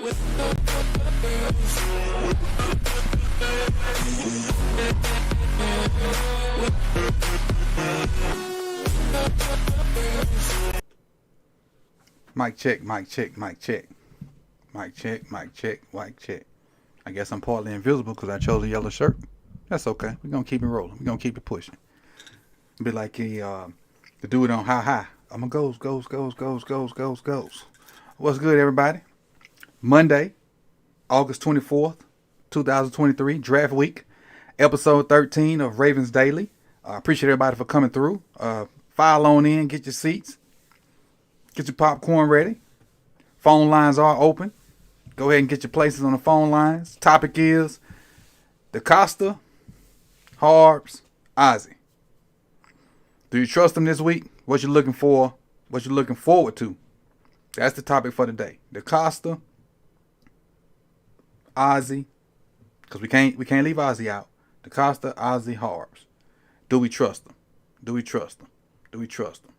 Mic check, mic check, mic check. Mic check, mic check, mic check. I guess I'm partly invisible because I chose a yellow shirt. That's okay. We're going to keep it rolling. We're going to keep it pushing. Be like the dude on How High. I'm going to goes. What's good, everybody? Monday, August 24th, 2023, draft week, episode 13 of Ravens Daily. I appreciate everybody for coming through. File on in, get your seats. Get your popcorn ready. Phone lines are open. Go ahead and get your places on the phone lines. Topic is DECosta, Harbs, Ozzie. Do you trust them this week? What you looking for? What you looking forward to? That's the topic for today. DECosta, Ozzie, because we can't leave Ozzie out. DECosta, Ozzie, Harbs. Do we trust them? Do we trust them? Do we trust them?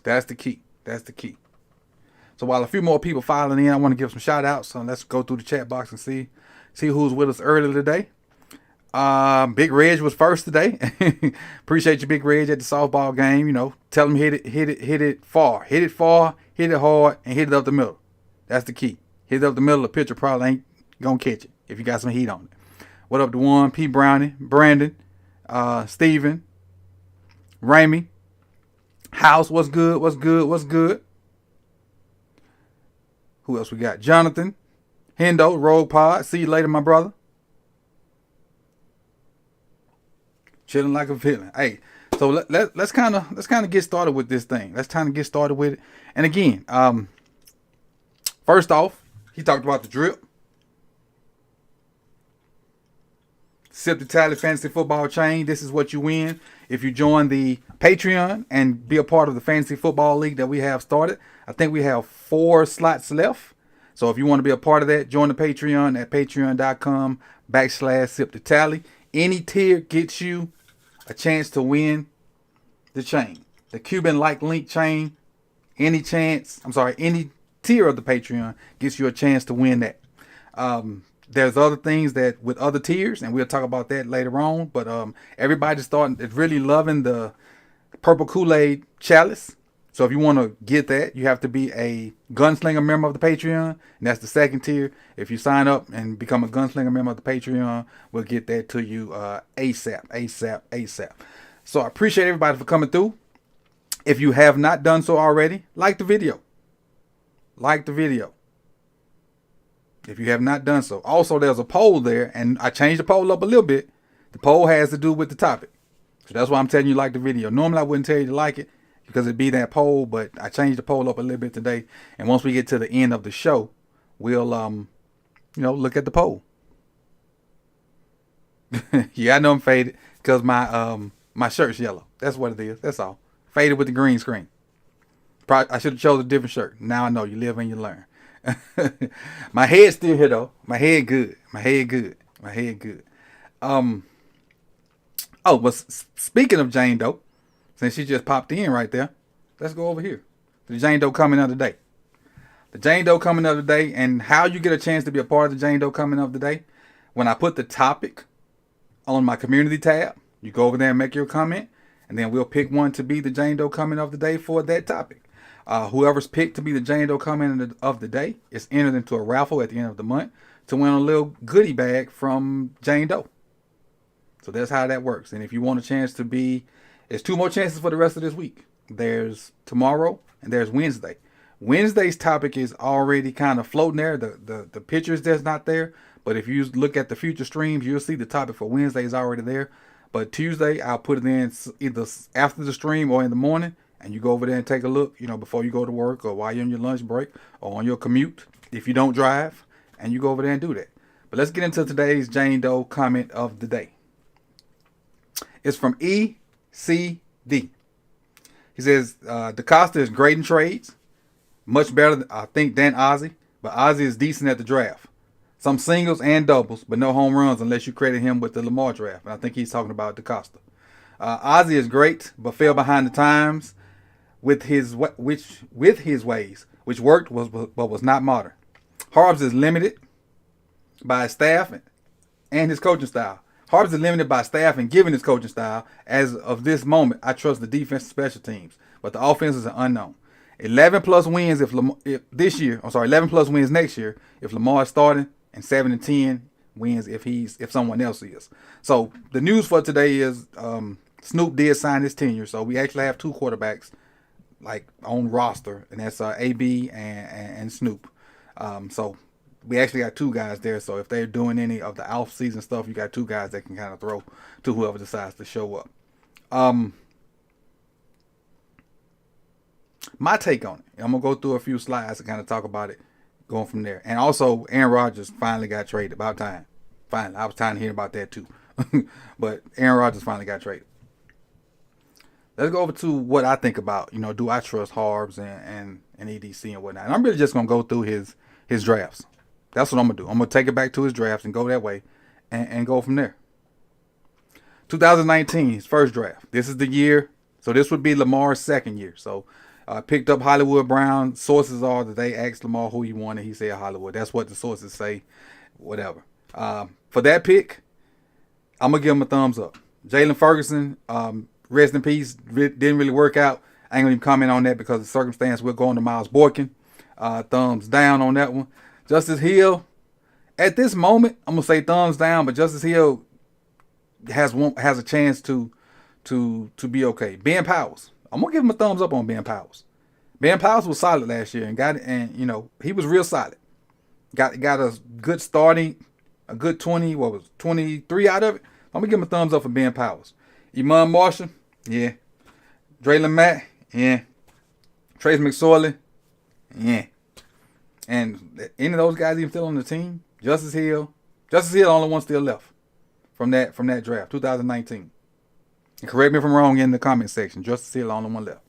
That's the key. That's the key. So while a few more people filing in, I want to give some shout outs. So let's go through the chat box and see who's with us early today. Big Reg was first today. Appreciate you, Big Reg, at the softball game. You know, tell him hit it far, hit it hard, and hit it up the middle. That's the key. Hit it up the middle. The pitcher probably ain't gonna catch it if you got some heat on it. What up to one? P. Brownie, Brandon, Steven, Ramey. House, what's good? What's good? What's good? Who else we got? Jonathan, Hendo, Rogue Pod. See you later, my brother. Chilling like a villain. Hey, so let's kind of get started with this thing. Let's kind of get started with it. And again, first off, he talked about the drip. Sip the Tally Fantasy Football Chain. This is what you win if you join the Patreon and be a part of the Fantasy Football League that we have started. I think we have 4 slots left. So if you want to be a part of that, join the Patreon at patreon.com/Sip the Tally. Any tier gets you a chance to win the chain. The Cuban-like link chain. Any tier of the Patreon gets you a chance to win that. There's other things that with other tiers, and we'll talk about that later on. But everybody's really loving the Purple Kool-Aid Chalice. So if you want to get that, you have to be a Gunslinger member of the Patreon, and that's the second tier. If you sign up and become a Gunslinger member of the Patreon, we'll get that to you ASAP. So I appreciate everybody for coming through. If you have not done so already, like the video. Like the video. If you have not done so. Also, there's a poll there, and I changed the poll up a little bit. The poll has to do with the topic. So that's why I'm telling you like the video. Normally, I wouldn't tell you to like it because it'd be that poll, but I changed the poll up a little bit today. And once we get to the end of the show, we'll, look at the poll. Yeah, I know I'm faded because my shirt's yellow. That's what it is. That's all. Faded with the green screen. I should have chosen a different shirt. Now I know. You live and you learn. My head's still here though. My head good. But speaking of Jane Doe, since she just popped in right there, let's go over here. The Jane Doe coming of the day. The Jane Doe coming of the day, and how you get a chance to be a part of the Jane Doe coming of the day. When I put the topic on my community tab, you go over there and make your comment, and then we'll pick one to be the Jane Doe coming of the day for that topic. Whoever's picked to be the Jane Doe comment of the day is entered into a raffle at the end of the month to win a little goodie bag from Jane Doe. So that's how that works. And if you want a chance to be, there's 2 more chances for the rest of this week. There's tomorrow and there's Wednesday. Wednesday's topic is already kind of floating there. The picture is just not there. But if you look at the future streams, you'll see the topic for Wednesday is already there. But Tuesday, I'll put it in either after the stream or in the morning. And you go over there and take a look, before you go to work or while you're on your lunch break or on your commute, if you don't drive, and you go over there and do that. But let's get into today's Jane Doe comment of the day. It's from ECD. He says, DECosta is great in trades. Much better, I think, than Ozzie. But Ozzie is decent at the draft. Some singles and doubles, but no home runs unless you credit him with the Lamar draft. And I think he's talking about DECosta. Ozzie is great, but fell behind the times with his ways, which worked but was not modern. Harbs is limited by his staff and his coaching style. Harbs is limited by staff and given his coaching style. As of this moment, I trust the defense and special teams, but the offense is an unknown. 11 plus wins if this year. I'm sorry, 11 plus wins next year if Lamar is starting, and 7-10 wins if someone else is. So the news for today is Snoop did sign his tenure, so we actually have 2 quarterbacks like on roster, and that's AB and Snoop. So we actually got 2 guys there. So if they're doing any of the off-season stuff, you got 2 guys that can kind of throw to whoever decides to show up. My take on it. I'm going to go through a few slides and kind of talk about it going from there. And also, Aaron Rodgers finally got traded. About time. Finally. I was trying to hear about that too. But Aaron Rodgers finally got traded. Let's go over to what I think about, do I trust Harbs and EDC and whatnot. And I'm really just going to go through his drafts. That's what I'm going to do. I'm going to take it back to his drafts and go that way and go from there. 2019, his first draft. This is the year. So this would be Lamar's second year. So picked up Hollywood Brown. Sources are that they asked Lamar who he wanted. He said Hollywood. That's what the sources say. Whatever. For that pick, I'm going to give him a thumbs up. Jalen Ferguson, rest in peace. Didn't really work out. I ain't going to even comment on that because of the circumstance. We're going to Miles Boykin. Thumbs down on that one. Justice Hill, at this moment, I'm going to say thumbs down, but Justice Hill has a chance to be okay. Ben Powers, I'm going to give him a thumbs up on Ben Powers. Ben Powers was solid last year he was real solid. Got a good starting, a good 23 out of it. I'm going to give him a thumbs up for Ben Powers. Iman Marshall, yeah. Draylon Matt, yeah. Trace McSorley, yeah. And any of those guys even still on the team? Justice Hill, the only one still left from that draft, 2019. And correct me if I'm wrong in the comment section. Justice Hill, the only one left.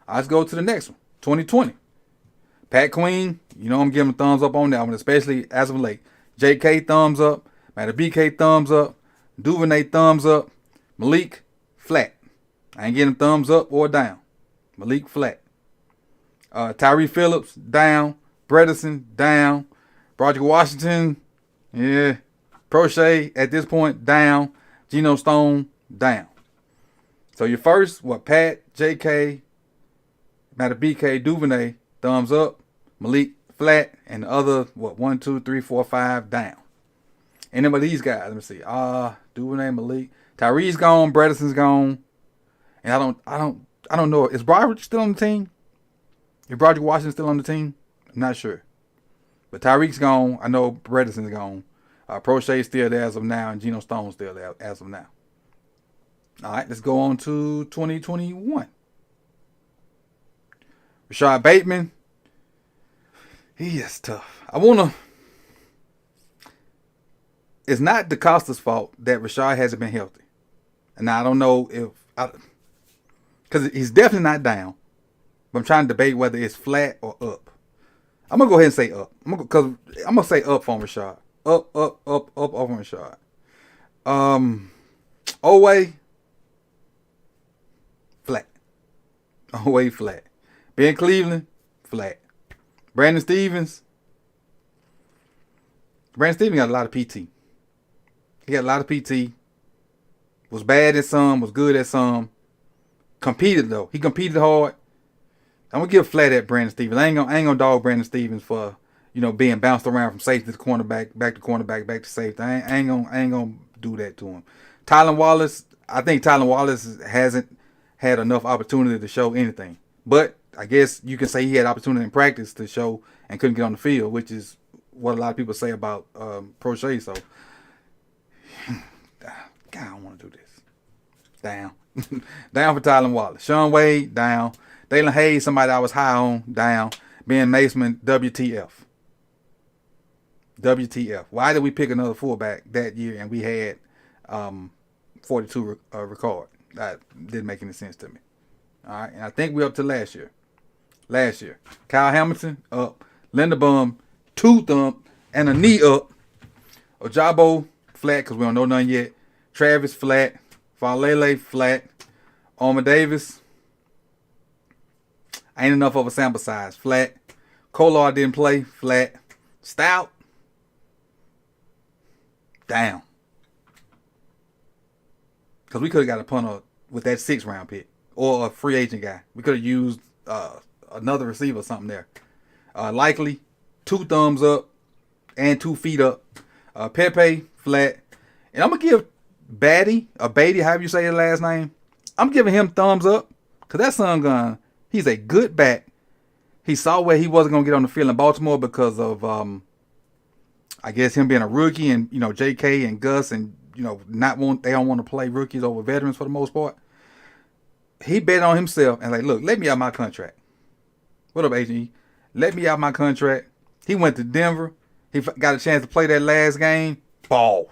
Let's go to the next one, 2020. Pat Queen, I'm giving a thumbs up on that one, especially as of late. JK, thumbs up. BK, thumbs up. Duvernay, thumbs up. Malik, flat. I ain't getting thumbs up or down. Malik, flat. Tyree Phillips, down. Bredesen, down. Broderick Washington, yeah. Prochet, at this point, down. Geno Stone, down. So your first, Pat, JK, BK, Duvernay, thumbs up. Malik, flat. And the other, 1, 2, 3, 4, 5, down. Any of these guys, let me see. Duvernay, Malik. Tyree's gone. Bredesen's gone. And I don't know. Is Broderick still on the team? Is Broderick Washington still on the team? I'm not sure. But Tyreek's gone. I know Bredesen's gone. Prochet's still there as of now. And Geno Stone's still there as of now. All right, let's go on to 2021. Rashad Bateman. He is tough. It's not DECosta's fault that Rashad hasn't been healthy. And I don't know because he's definitely not down. But I'm trying to debate whether it's flat or up. I'm going to go ahead and say up. I'm going to say up on Rashad. Up on Rashad. Oway, flat. Oway, flat. Ben Cleveland, flat. Brandon Stevens got a lot of PT. He got a lot of PT. Was bad at some, was good at some. Competed though. He competed hard. I'm gonna give flat at Brandon Stevens. I ain't gonna dog Brandon Stevens for being bounced around from safety to cornerback, back to cornerback, back to safety. I ain't gonna do that to him. Tylan Wallace, I think Tylan Wallace hasn't had enough opportunity to show anything. But I guess you can say he had opportunity in practice to show and couldn't get on the field, which is what a lot of people say about Prochet. So, God, I don't want to do this. Down. Down for Tylan Wallace. Sean Wade, down. Dalen Hayes, somebody I was high on, down. Ben Maceman, WTF. WTF. Why did we pick another fullback that year and we had 42 record? That didn't make any sense to me. All right, and I think we're up to last year. Kyle Hamilton, up. Linderbaum, 2 thump and a knee up. Ojabo, flat because we don't know none yet. Travis, flat. Falele, flat. Armour Davis, ain't enough of a sample size, flat. Kolar didn't play, flat. Stout. Damn. Because we could have got a punter with that 6th round pick or a free agent guy. We could have used another receiver or something there. Likely 2 thumbs up and 2 feet up. Pepe, flat. And I'm going to give Beatty, however you say his last name, I'm giving him thumbs up because that son gun, he's a good back. He saw where he wasn't going to get on the field in Baltimore because of, I guess, him being a rookie and, JK and Gus and, they don't want to play rookies over veterans for the most part. He bet on himself and look, let me out my contract. What up, Agent E? Let me out my contract. He went to Denver. He got a chance to play that last game. Balled.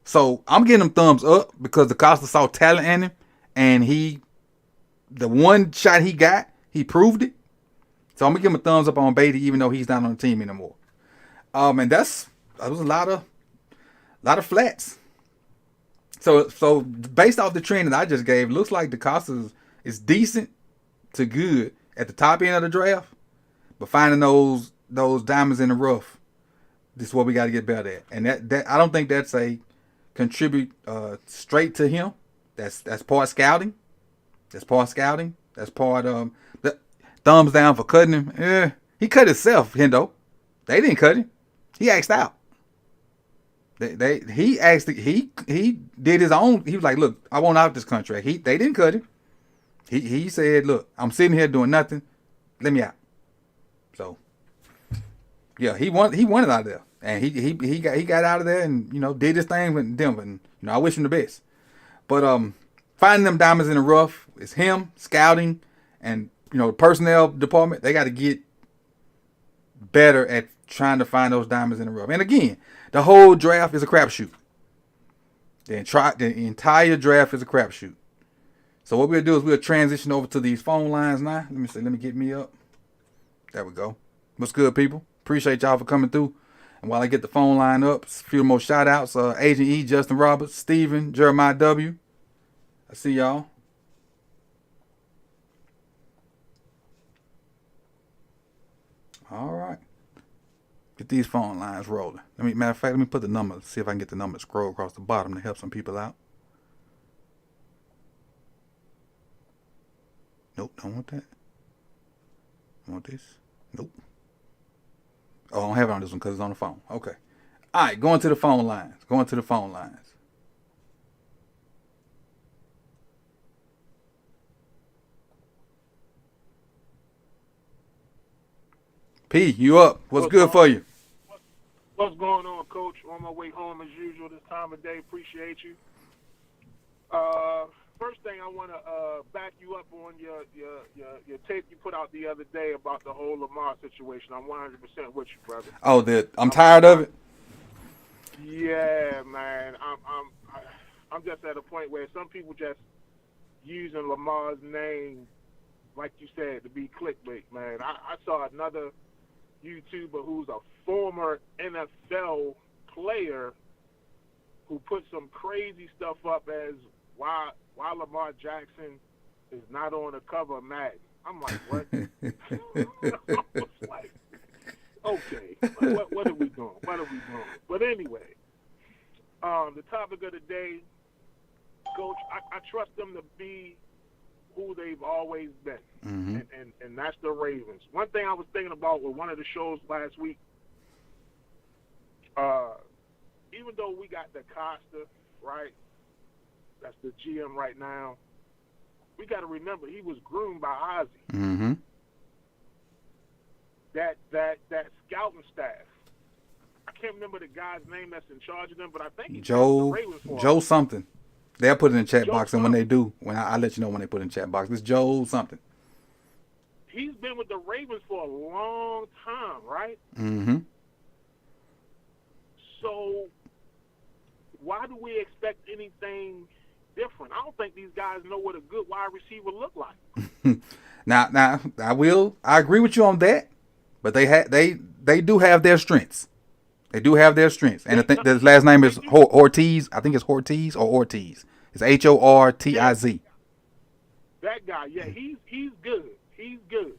So I'm getting him thumbs up because DECosta saw talent in him, and the one shot he got, he proved it. So I'm gonna give him a thumbs up on Beatty, even though he's not on the team anymore. And that was a lot of flats. So based off the trend that I just gave, it looks like DECosta is decent to good at the top end of the draft, but finding those diamonds in the rough, this is what we got to get better at. And that I don't think that's a contribute straight to him. That's part scouting. That's part the thumbs down for cutting him. Yeah, he cut himself, Hendo. They didn't cut him. He axed out. He did his own. He was like, look, I want out this contract. They didn't cut him. He said, look, I'm sitting here doing nothing. Let me out. So yeah, he wanted out of there. And he got out of there and, did his thing with Denver. And, I wish him the best. But finding them diamonds in the rough is him, scouting, and, the personnel department. They got to get better at trying to find those diamonds in the rough. And again, the whole draft is a crapshoot. The entire draft is a crapshoot. So what we'll do is we'll transition over to these phone lines now. Let me see. Let me get me up. There we go. What's good, people? Appreciate y'all for coming through. And while I get the phone line up, a few more shout outs. Agent E, Justin Roberts, Steven, Jeremiah W. I see y'all. All right. Get these phone lines rolling. Matter of fact, let me put the numbers, see if I can get the numbers scroll across the bottom to help some people out. Nope, don't want that. Want this? Nope. Oh, I don't have it on this one because it's on the phone. Okay. All right, going to the phone lines. P, you up? What's good for you? What's going on, Coach? On my way home as usual this time of day. Appreciate you. First thing I want to back you up on your tape you put out the other day about the whole Lamar situation. I'm 100% with you, brother. Oh, I'm tired of it. Yeah, man. I'm just at a point where some people just using Lamar's name, like you said, to be clickbait, man. I saw another YouTuber who's a former NFL player who put some crazy stuff up as why Lamar Jackson is not on the cover of Madden. I'm like, what? I was like, okay, what are we doing? But anyway, the topic of the day, Coach, I trust them to be who they've always been, and that's the Ravens. One thing I was thinking about with one of the shows last week, even though we got DECosta, right, that's the GM right now, we got to remember he was groomed by Ozzie. Mm-hmm. That scouting staff, I can't remember the guy's name that's in charge of them, but I think he's Joe something. They'll put it in the chat box, and when they do, I'll let you know when they put it in the chat box. It's Joe something. He's been with the Ravens for a long time, right? Mm-hmm. So why do we expect anything different? I don't think these guys know what a good wide receiver look like. Now, I agree with you on that, but they do have their strengths. They do have their strengths, and I think his last name is Ortiz. I think it's Ortiz or Ortiz. It's Hortiz. That guy, yeah, he's good. He's good.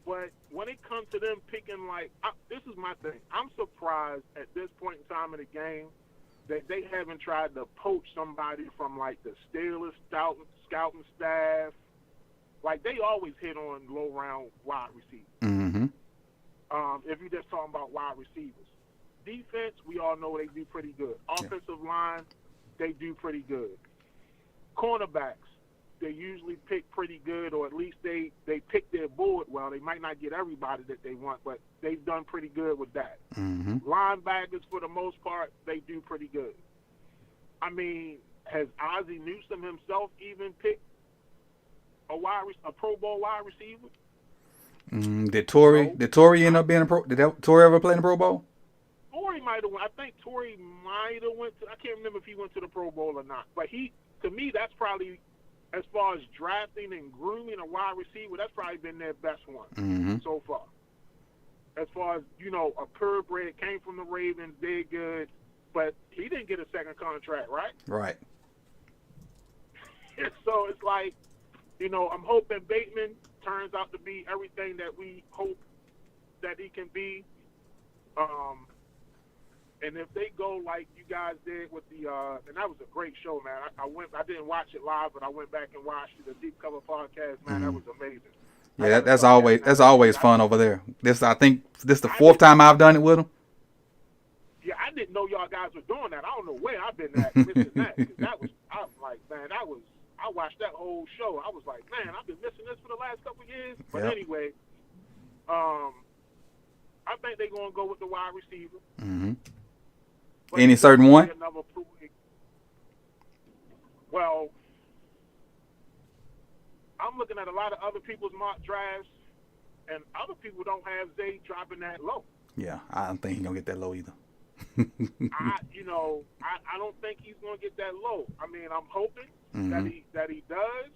But when it comes to them picking, like, this is my thing. I'm surprised at this point in time in the game that they haven't tried to poach somebody from, like, the Steelers scouting staff. Like, they always hit on low-round wide receivers. Mm-hmm. If you're just talking about wide receivers. Defense, we all know they do pretty good. Offensive line, they do pretty good. Cornerbacks, they usually pick pretty good, or at least they pick their board well. They might not get everybody that they want, but they've done pretty good with that. Mm-hmm. Linebackers, for the most part, they do pretty good. I mean, has Ozzie Newsome himself even picked a Pro Bowl wide receiver? Did Torrey end up being a pro? Did Torrey ever play in the Pro Bowl? Torrey might have went. I think Torrey might have went to. I can't remember if he went to the Pro Bowl or not. But to me, that's probably, as far as drafting and grooming a wide receiver, that's probably been their best one so far. As far as, a purebred, came from the Ravens, did good, but he didn't get a second contract, right? Right. So it's like, I'm hoping Bateman turns out to be everything that we hope that he can be. And if they go like you guys did with the, and that was a great show, man. I didn't watch it live, but I went back and watched the Deep Cover podcast, man. That was amazing. Yeah, that's always fun over there. I think this is the fourth time I've done it with them. Yeah, I didn't know y'all guys were doing that. I don't know where I've been at missing that. I'm like, man, I watched that whole show. I was like, man, I've been missing this for the last couple of years. But anyway, I think they're going to go with the wide receiver. Mm-hmm. Any certain one? Well, I'm looking at a lot of other people's mock drafts, and other people don't have Zay dropping that low. Yeah, I don't think he's going to get that low either. I don't think he's going to get that low. I mean, I'm hoping that he does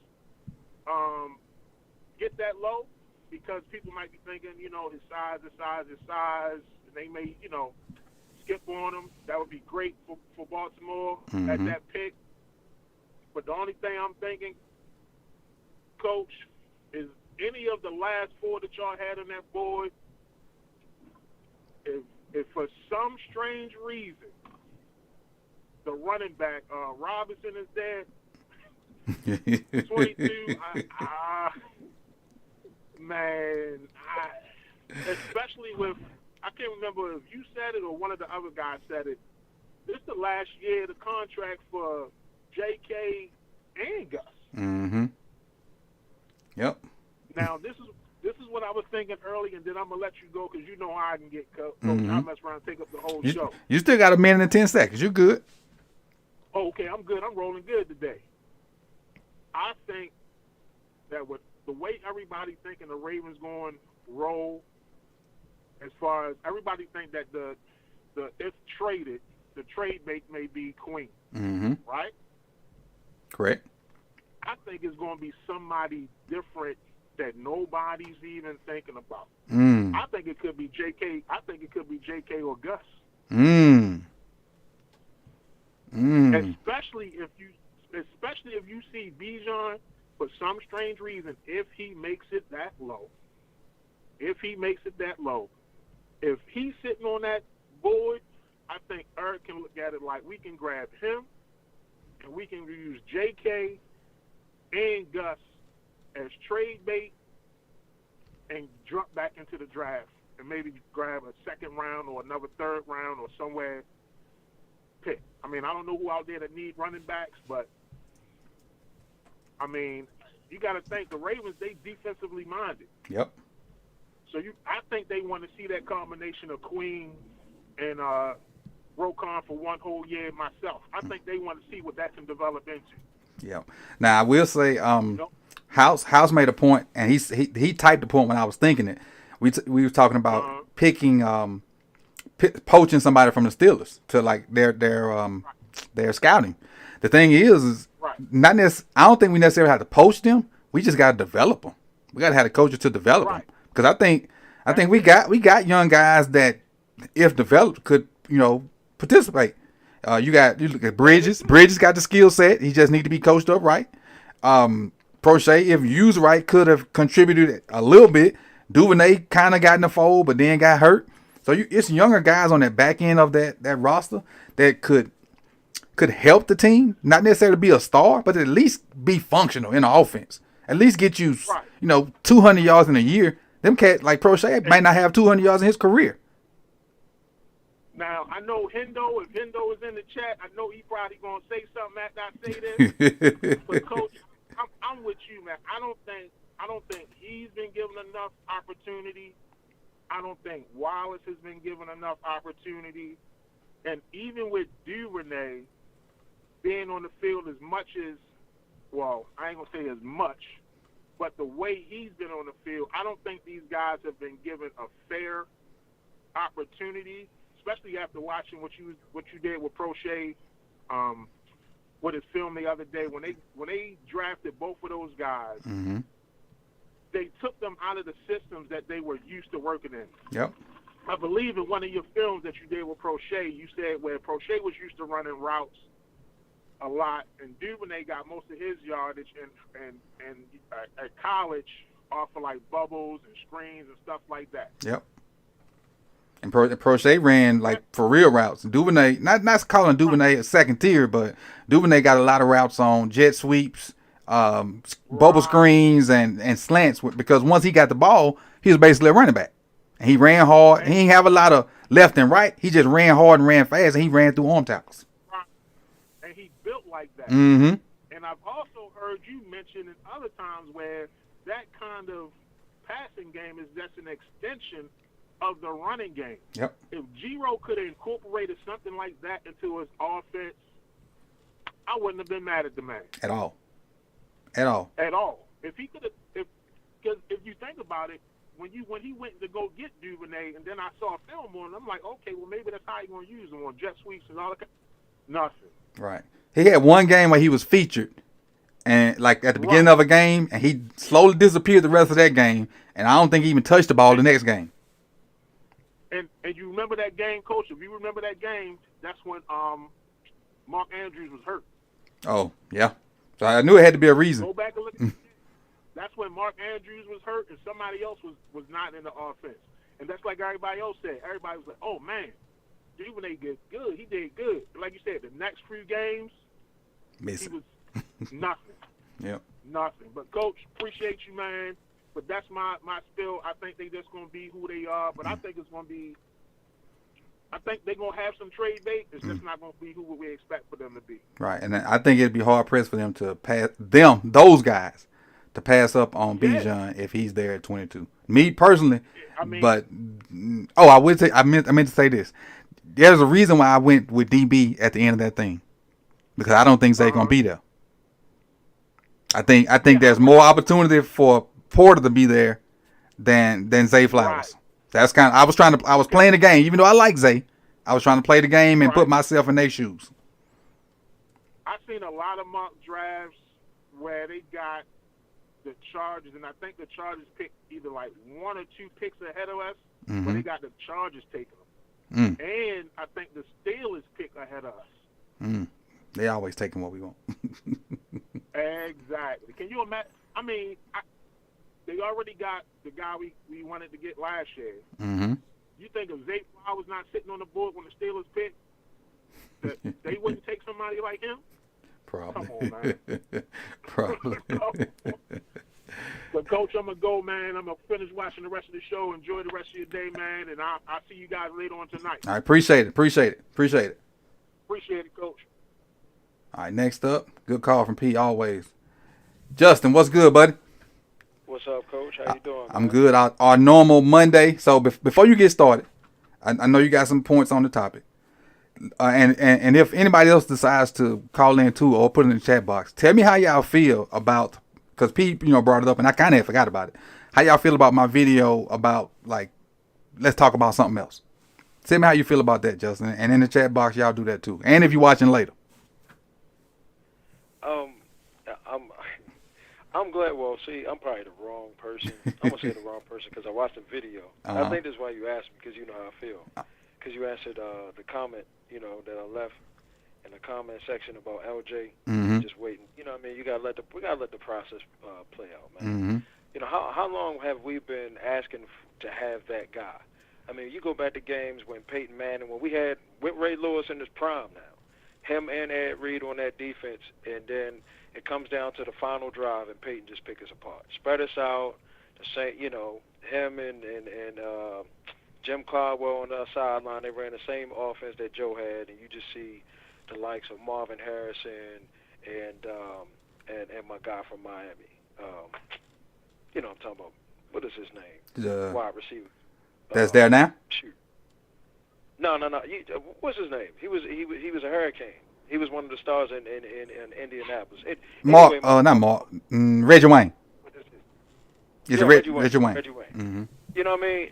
get that low, because people might be thinking, his size. And they may, skip on him. That would be great for Baltimore at that pick. But the only thing I'm thinking, Coach, is any of the last four that y'all had on that board, if for some strange reason the running back Robinson is dead, 22, man, especially with, I can't remember if you said it or one of the other guys said it, this is the last year of the contract for J.K. and Gus. Mm-hmm. Yep. Now, this is what I was thinking early, and then I'm going to let you go because you know how I can get Coach. I mess around and take up the whole show. You still got a minute and 10 seconds. You good. Oh, okay, I'm good. I'm rolling good today. I think that with the way everybody thinking the Ravens going to roll, as far as everybody think that the if traded, the trade bait may be Queen, right? Correct. I think it's going to be somebody different that nobody's even thinking about. I think it could be J.K. I think it could be J.K. or Gus. Especially if you see Bijan, for some strange reason, if he makes it that low, if he's sitting on that board, I think Eric can look at it like we can grab him and we can use J.K. and Gus as trade bait and jump back into the draft and maybe grab a second round or another third round or somewhere pick. I mean, I don't know who out there that need running backs, but, I mean, you got to think the Ravens, they defensively minded. Yep. So I think they want to see that combination of Queen and Rokon for one whole year myself. I think they want to see what that can develop into. Yeah. Now I will say, House made a point, and he typed the point when I was thinking it. We were talking about picking, poaching somebody from the Steelers to like their scouting. The thing is not necessarily. I don't think we necessarily have to poach them. We just got to develop them. We got to have the coaches to develop them, because I think we got young guys that, if developed, could participate. You look at Bridges. Bridges got the skill set. He just need to be coached up right. Prochet, if used right, could have contributed a little bit. Duvernay kind of got in the fold, but then got hurt. So it's younger guys on that back end of that roster that could help the team, not necessarily be a star, but at least be functional in the offense. At least get you, Right. 200 yards in a year. Them cat like Prochet might not have 200 yards in his career. Now I know Hendo. If Hendo is in the chat, I know he probably gonna say something after I say this. But Coach, I'm with you, man. I don't think he's been given enough opportunity. I don't think Wallace has been given enough opportunity. And even with Duvernay being on the field as much as, well, I ain't going to say as much, but the way he's been on the field, I don't think these guys have been given a fair opportunity, especially after watching what you did with Prochet with his film the other day. When they drafted both of those guys, Mm-hmm. they took them out of the systems that they were used to working in. Yep. I believe in one of your films that you did with Prochet, you said where Prochet was used to running routes a lot, and Duvernay got most of his yardage and at college off of like bubbles and screens and stuff like that. Yep. And Prochet ran like for real routes. Duvernay, not calling Duvernay a second tier, but Duvernay got a lot of routes on jet sweeps, bubble screens, and slants. Because once he got the ball, he was basically a running back, and he ran hard. He didn't have a lot of left and right. He just ran hard and ran fast, and he ran through arm tackles. And he built like that. Mm-hmm. And I've also heard you mention in other times where that kind of passing game is just an extension of the running game. Yep. If Giro could have incorporated something like that into his offense, I wouldn't have been mad at the man. At all. If he could have, because if you think about it, when he went to go get Duvernay, and then I saw a film on him, I'm like, okay, well maybe that's how you're gonna use him on jet sweeps and all that. Nothing. Right. He had one game where he was featured, and like at the beginning of a game, and he slowly disappeared the rest of that game, and I don't think he even touched the ball the next game. And you remember that game, Coach? If you remember that game, that's when Mark Andrews was hurt. Oh, yeah. So I knew it had to be a reason. Go back and look at it. That's when Mark Andrews was hurt and somebody else was not in the offense. And that's like everybody else said. Everybody was like, oh, man, Duvernay did good. He did good. Like you said, the next few games, Missing. he was nothing. Yep. Nothing. But, Coach, appreciate you, man. But that's my spill. I think they just going to be who they are. But I think it's going to be – I think they're going to have some trade bait. It's just not going to be who we expect for them to be. Right. And I think it'd be hard-pressed for them to pass – those guys, to pass up on Bijan if he's there at 22. Me personally, I mean, I meant to say this. There's a reason why I went with DB at the end of that thing. Because I don't think Zay's going to be there. I think there's more opportunity for Porter to be there than Zay Flowers. Right. That's kind of I was playing the game, even though I like Zay. I was trying to play the game and put myself in their shoes. I've seen a lot of mock drafts where they got the Chargers, and I think the Chargers picked either like one or two picks ahead of us, but they got the Chargers taking them. And I think the Steelers pick ahead of us. They always taking what we want. Exactly. Can you imagine? I mean, they already got the guy we wanted to get last year. Mm-hmm. You think if Zay Flowers not sitting on the board when the Steelers pick, that they wouldn't take somebody like him? Probably. Come on, man. Probably. But, Coach, I'm going to go, man. I'm going to finish watching the rest of the show. Enjoy the rest of your day, man. And I'll see you guys later on tonight. I appreciate it. Appreciate it, Coach. All right, next up, good call from P always. Justin, what's good, buddy? What's up, Coach? How you doing? I'm good. Our normal Monday. So before you get started, I know you got some points on the topic. And if anybody else decides to call in too or put it in the chat box, tell me how y'all feel about, because Pete, brought it up and I kind of forgot about it. How y'all feel about my video about, like, let's talk about something else. Tell me how you feel about that, Justin. And in the chat box, y'all do that too. And if you're watching later. I'm glad. Well, see, I'm probably the wrong person. I'm gonna say the wrong person because I watched the video. I think that's why you asked me, because you know how I feel. Because you answered the comment, that I left in the comment section about LJ. Just waiting. You know what I mean? We gotta let the process play out, man. You know, how long have we been asking to have that guy? I mean, you go back to games when Peyton Manning, when we had with Ray Lewis in his prime now, him and Ed Reed on that defense, and then it comes down to the final drive, and Peyton just pick us apart, spread us out. The same, you know, him and Jim Caldwell on the sideline, they ran the same offense that Joe had, and you just see the likes of Marvin Harrison and my guy from Miami. You know, I'm talking about, what is his name? The wide receiver. That's there now. Shoot. No. What's his name? He was a Hurricane. He was one of the stars in Indianapolis. Mark, anyway, not Mark. Reggie Wayne. It's Reggie Wayne. Reggie Wayne. Mm-hmm. You know what I mean?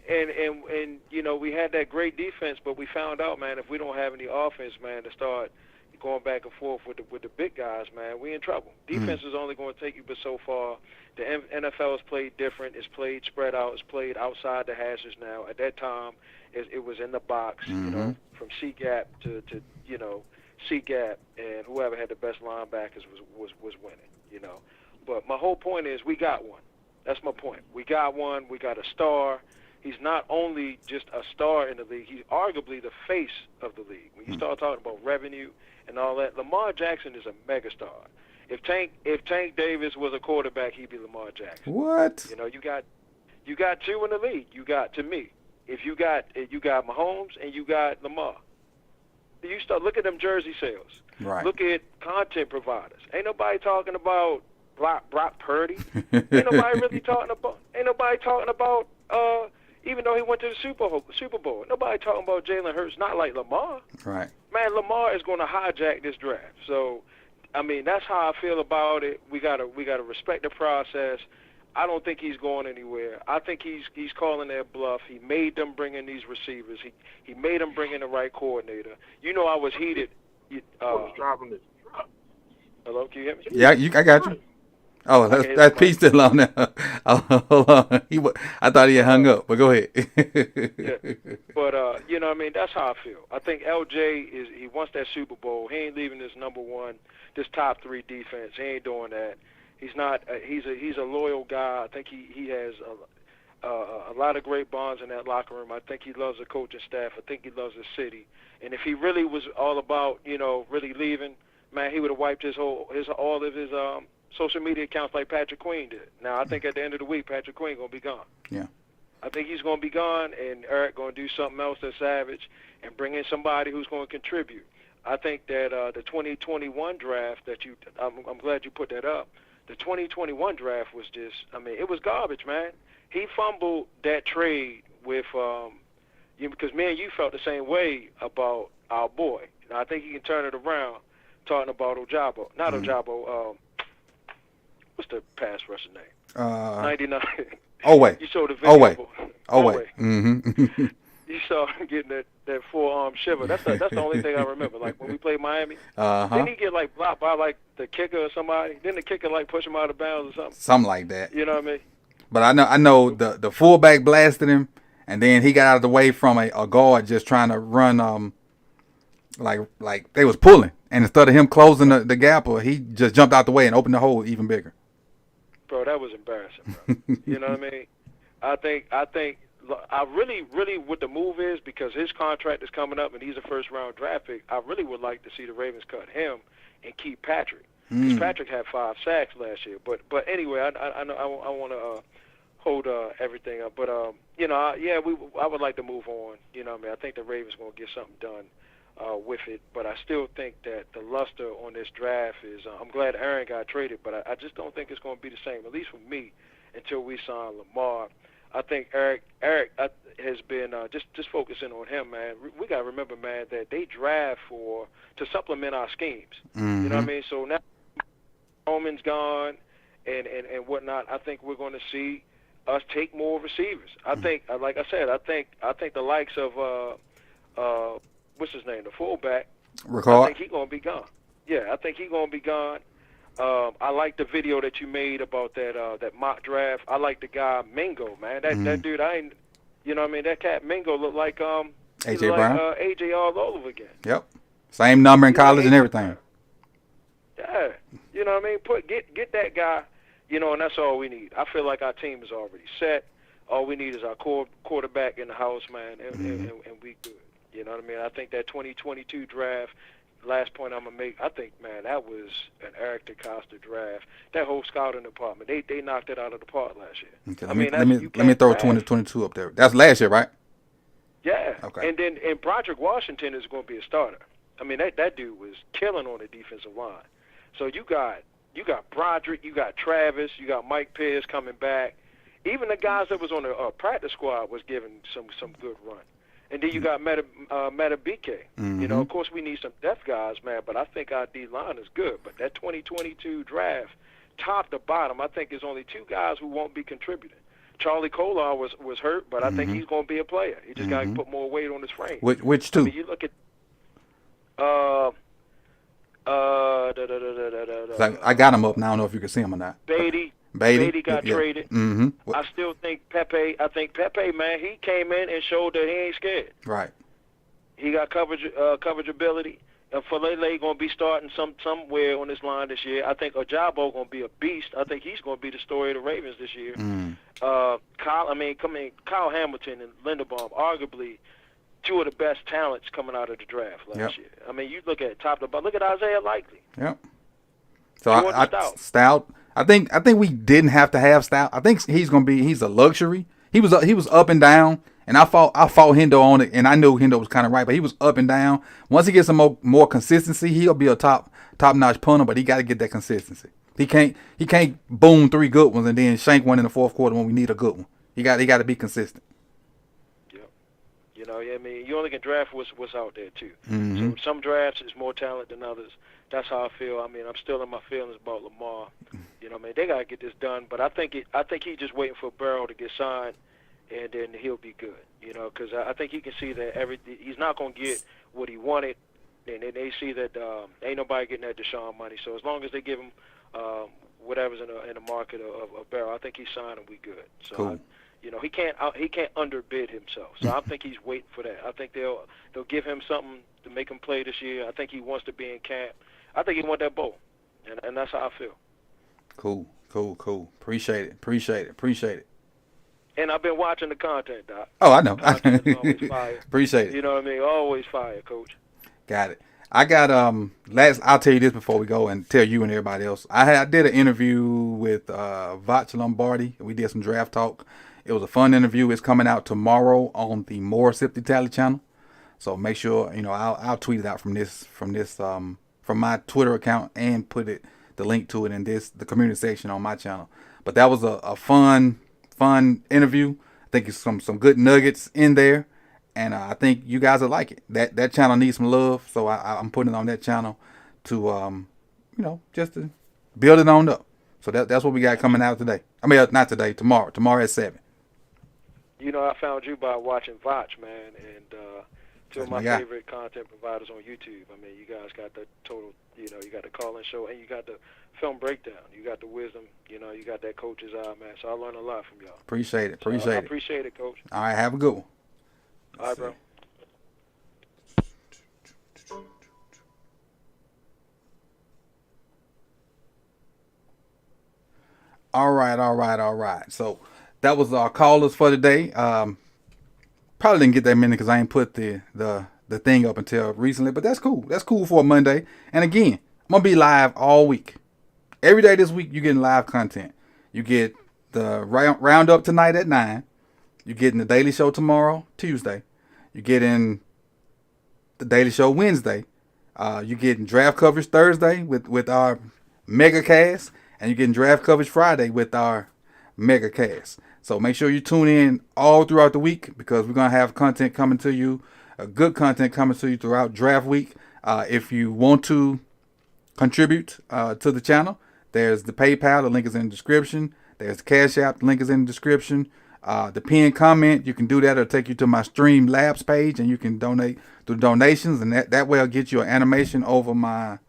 And you know, we had that great defense, but we found out, man, if we don't have any offense, man, to start going back and forth with the big guys, man, we in trouble. Defense is only going to take you but so far. The NFL has played different. It's played spread out. It's played outside the hashes now. At that time, it was in the box, you know, from C-gap to you know, C-gap, and whoever had the best linebackers was winning, you know. But my whole point is we got one. That's my point. We got one. We got a star. He's not only just a star in the league, he's arguably the face of the league. When you start talking about revenue and all that, Lamar Jackson is a megastar. If Tank Davis was a quarterback, he'd be Lamar Jackson. What? You know, you got two in the league. You got, to me, if you got Mahomes and you got Lamar. You start look at them jersey sales. Right. Look at content providers. Ain't nobody talking about Brock Purdy. Ain't nobody really talking about. Ain't nobody talking about. Even though he went to the Super Bowl, nobody talking about Jalen Hurts. Not like Lamar. Right. Man, Lamar is going to hijack this draft. So, I mean, that's how I feel about it. We gotta respect the process. I don't think he's going anywhere. I think he's calling their bluff. He made them bring in these receivers. He made them bring in the right coordinator. You know, I was heated. Driving this truck. Hello, can you hear me? Yeah, I got you. Oh, Okay, that's Pete still on there. Oh, hold on. I thought he had hung up, but go ahead. Yeah. But you know what I mean, that's how I feel. I think LJ he wants that Super Bowl. He ain't leaving this number one, this top 3 defense. He ain't doing that. He's not. He's a loyal guy. I think he has a lot of great bonds in that locker room. I think he loves the coaching staff. I think he loves the city. And if he really was all about, you know, really leaving, man, he would have wiped all of his social media accounts like Patrick Queen did. Now, I think at the end of the week, Patrick Queen going to be gone. Yeah. I think he's going to be gone, and Eric going to do something else that's savage and bring in somebody who's going to contribute. I think that the 2021 draft I'm glad you put that up. The 2021 draft was just, I mean, it was garbage, man. He fumbled that trade with, because me and you felt the same way about our boy. And I think he can turn it around talking about Ojabo. Not Ojabo, what's the pass rusher name? 99. Oh, wait. You saw the video. Oh, wait. Mm-hmm. You saw him getting that forearm shiver. That's the only thing I remember. Like when we played Miami, Uh-huh. didn't he get like blocked by like the kicker or somebody? Didn't the kicker like push him out of bounds or something? Something like that. You know what I mean? But I know the fullback blasted him, and then he got out of the way from a guard just trying to run like they was pulling, and instead of him closing the gap, he just jumped out the way and opened the hole even bigger. Bro, that was embarrassing, bro. You know what I mean? I think I really what the move is, because his contract is coming up and he's a first-round draft pick, I really would like to see the Ravens cut him and keep Patrick. Because Patrick had 5 sacks last year. But anyway, I want to hold everything up. But, you know, I would like to move on. You know what I mean? I think the Ravens going to get something done with it. But I still think that the luster on this draft is I'm glad Aaron got traded, but I just don't think it's going to be the same, at least for me, until we sign Lamar. I think Eric has been just focusing on him, man. We got to remember, man, that they draft to supplement our schemes. Mm-hmm. You know what I mean? So now Roman's gone and whatnot. I think we're going to see us take more receivers. I think, like I said, I think the likes of what's his name, the fullback. Ricard. I think he's going to be gone. Yeah, I think he's going to be gone. I like the video that you made about that mock draft. I like the guy Mingo, man. That dude, you know what I mean? That cat Mingo looked like AJ Brown. AJ all over again. Yep. Same number in college and everything. Yeah. You know what I mean? Get that guy. You know, and that's all we need. I feel like our team is already set. All we need is our quarterback in the house, man, and we good. You know what I mean? I think that 2022 draft, last point I'm going to make, I think, man, that was an Eric DECosta draft. That whole scouting department, they knocked it out of the park last year. Okay, let me throw 2022 up there. That's last year, right? Yeah. Okay. And Broderick Washington is going to be a starter. I mean, that dude was killing on the defensive line. So you got Broderick, you got Travis, you got Mike Pierce coming back. Even the guys that was on the practice squad was giving some good run. And then you got Meta BK. You know, of course we need some depth guys, man, but I think our D-line is good. But that 2022 draft, top to bottom, I think there's only two guys who won't be contributing. Charlie Kolar was hurt, but I think he's going to be a player. He just got to put more weight on his frame. Which two? I mean, you look at I got him up now. I don't know if you can see him or not. Beatty got traded. Mm-hmm. I still think Pepe. I think Pepe, man, he came in and showed that he ain't scared. Right. He got coverage ability. And Falele going to be starting somewhere on this line this year. I think Ojabo going to be a beast. I think he's going to be the story of the Ravens this year. Kyle Hamilton and Linderbaum, arguably two of the best talents coming out of the draft last year. I mean, you look at top to bottom. Look at Isaiah Likely. Yep. So Stout. I think we didn't have to have Stout. I think he's a luxury. He was up and down, and I fought Hendo on it, and I knew Hendo was kind of right, but he was up and down. Once he gets some more consistency, he'll be a top notch punter, but he got to get that consistency. He can't boom 3 good ones and then shank one in the fourth quarter when we need a good one. He got to be consistent. Yep. You know, I mean, you only can draft what's out there too. Mm-hmm. So some drafts is more talent than others. That's how I feel. I mean, I'm still in my feelings about Lamar. You know, I mean, they gotta get this done. But I think he's just waiting for Burrow to get signed, and then he'll be good. You know, because I think he can see that he's not gonna get what he wanted, and they see that ain't nobody getting that Deshaun money. So as long as they give him whatever's in the market of Burrow, I think he's signed and we good. So cool. You know, he can't underbid himself. So I think he's waiting for that. I think they'll give him something to make him play this year. I think he wants to be in camp. I think he wants that bowl, and that's how I feel. Cool. Appreciate it. And I've been watching the content, Doc. Oh, I know. Content is always fire. Appreciate it. You know what I mean? Always fire, Coach. Got it. I got I'll tell you this before we go and tell you and everybody else. I did an interview with Vach Lombardi. We did some draft talk. It was a fun interview. It's coming out tomorrow on the More Sifty Tally channel. So make sure, you know, I'll tweet it out from my Twitter account and put the link to it in the community section on my channel. But that was a fun interview. I think it's some good nuggets in there, and I think you guys will like it. That channel needs some love, so I'm putting it on that channel to just to build it on up. So that's what we got coming out today. I mean, not today, tomorrow. Tomorrow at 7. You know, I found you by watching Vach, man, and two of my favorite content providers on YouTube. I mean, you guys got the total, you know, you got the call-in show, and you got the film breakdown. You got the wisdom, you know, you got that coach's eye, man. So I learned a lot from y'all. Appreciate it. I appreciate it, Coach. All right, have a good one. All right, bro. All right. So that was our callers for today. Probably didn't get that many because I ain't put the thing up until recently, but that's cool. That's cool for a Monday. And again, I'm gonna be live all week. Every day this week, you're getting live content. You get the roundup tonight at 9. You're getting the Daily Show tomorrow, Tuesday. You're getting the Daily Show Wednesday. You're getting draft coverage Thursday with our mega cast, and you're getting draft coverage Friday with our mega cast. So make sure you tune in all throughout the week because we're going to have content coming to you, good content coming to you throughout draft week. If you want to contribute to the channel, there's the PayPal, the link is in the description. There's the Cash App, the link is in the description. The pinned comment, you can do that. It'll take you to my Stream Labs page and you can donate through donations, and that way I'll get you an animation over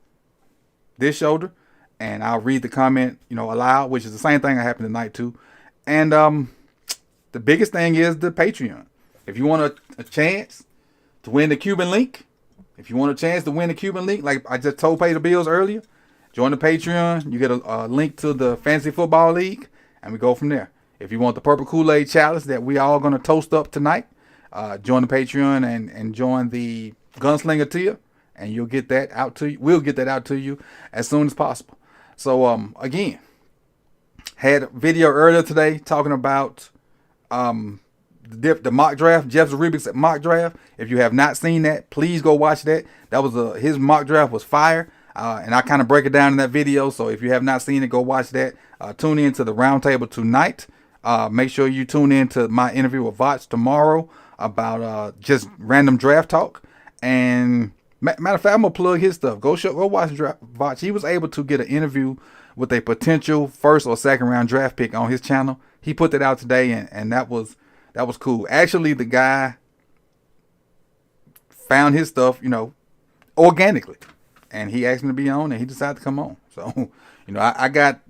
this shoulder, and I'll read the comment, aloud, which is the same thing that happened tonight too. And the biggest thing is the Patreon. If you want a chance to win the Cuban link, like I just told Pay the Bills earlier, Join the Patreon. You get a link to the Fantasy Football League, and we go from there. If you want the Purple Kool-Aid Challenge that we all going to toast up tonight, join the Patreon and join the Gunslinger tier, and you'll get that out to you. We'll get that out to you as soon as possible. So again, had a video earlier today talking about the mock draft, Jeff Zarubik's mock draft. If you have not seen that, please go watch that. That was his mock draft was fire, and I kind of break it down in that video. So if you have not seen it, go watch that. Tune in to the roundtable tonight. Make sure you tune in to my interview with Voch tomorrow about just random draft talk. And matter of fact, I'm gonna plug his stuff. Go watch Voch. He was able to get an interview with a potential first or second round draft pick on his channel. He put that out today, and that was cool. Actually, the guy found his stuff, organically, and he asked me to be on, and he decided to come on. So, I got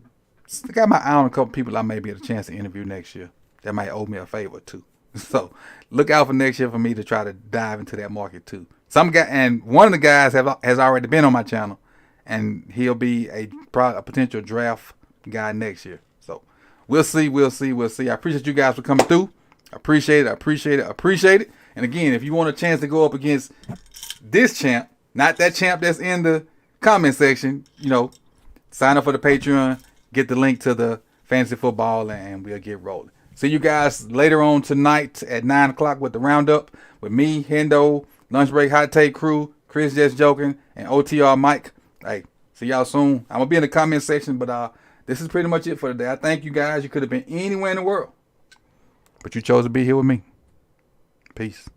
my eye on a couple people I may get a chance to interview next year that might owe me a favor too. So look out for next year for me to try to dive into that market too. Some guy, and one of the guys has already been on my channel, and he'll be a potential draft guy next year. So we'll see. I appreciate you guys for coming through. Appreciate it. And again, if you want a chance to go up against this champ, not that champ that's in the comment section, sign up for the Patreon, get the link to the fantasy football, and we'll get rolling. See you guys later on tonight at 9 o'clock with the roundup with me, Hendo, Lunch Break Hot Take Crew, Chris Just Joking, and OTR Mike. Hey, see y'all soon. I'm gonna be in the comment section, but this is pretty much it for today. I thank you guys. You could have been anywhere in the world, but you chose to be here with me. Peace.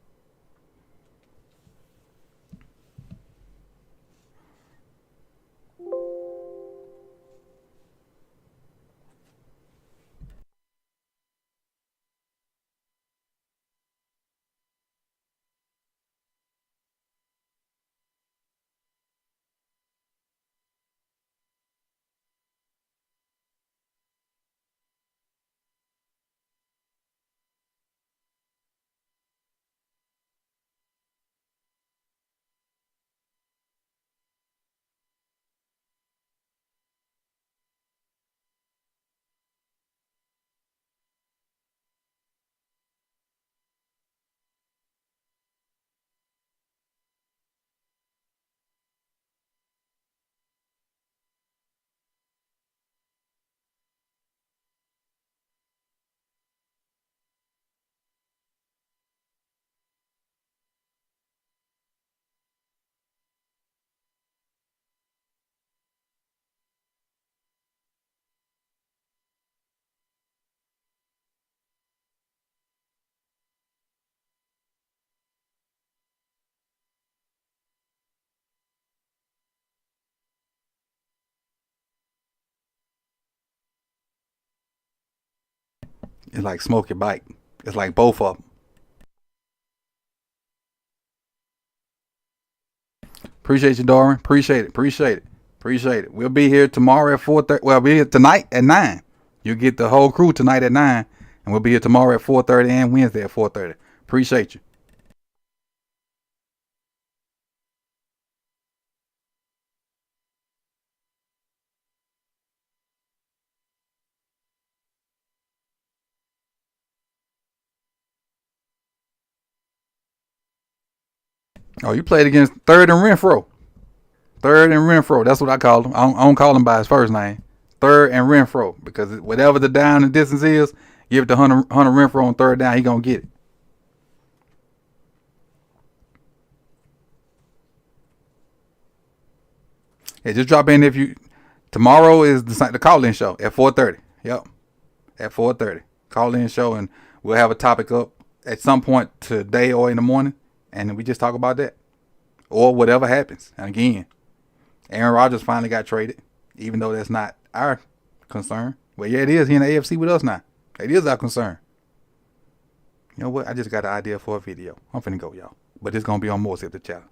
It's like smoke your bike. It's like both of them. Appreciate you, Darwin. Appreciate it. We'll be here tomorrow at 4:30. Well, we'll be here tonight at 9. You'll get the whole crew tonight at 9. And we'll be here tomorrow at 4:30 and Wednesday at 4:30. Appreciate you. Oh, you played against Third and Renfro. That's what I call him. I don't call him by his first name. Third and Renfro. Because whatever the down and distance is, give it to Hunter Renfro on third down. He going to get it. Yeah, just drop in if you... Tomorrow is the call-in show at 4:30. Yep. At 4:30. Call-in show, and we'll have a topic up at some point today or in the morning. And then we just talk about that. Or whatever happens. And again, Aaron Rodgers finally got traded. Even though that's not our concern. Well, yeah, it is. He in the AFC with us now. It is our concern. You know what? I just got an idea for a video. I'm finna go, y'all. But it's going to be on More Sip the Channel.